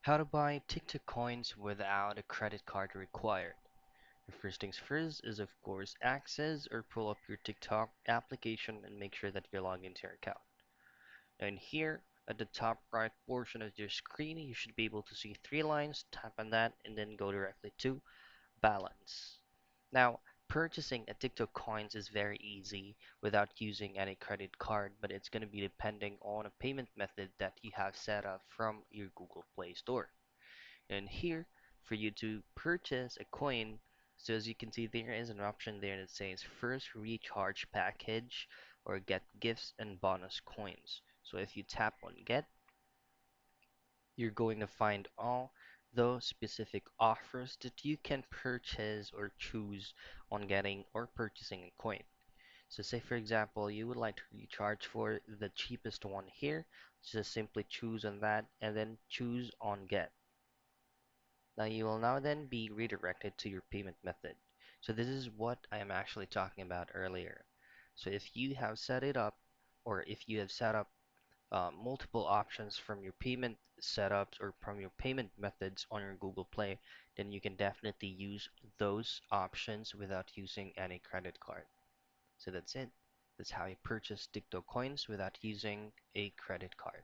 How to buy TikTok coins without a credit card required. The first things first is of course access or pull up your TikTok application and make sure that you're logged into your account. And here at the top right portion of your screen, you should be able to see three lines. Tap on that and then go directly to balance. Now, purchasing a TikTok coins is very easy without using any credit card, but it's going to be depending on a payment method that you have set up from your Google Play Store. And here, for you to purchase a coin, so as you can see, there is an option there that says first recharge package or get gifts and bonus coins. So if you tap on get, you're going to find all those specific offers that you can purchase or choose on getting or purchasing a coin. So say for example, you would like to recharge for the cheapest one here, just simply choose on that and then choose on get. Now you will now then be redirected to your payment method. So this is what I am actually talking about earlier. So if you have set it up, or if you have set up multiple options from your payment setups or from your payment methods on your Google Play, then you can definitely use those options without using any credit card. So that's it. That's how you purchase TikTok coins without using a credit card.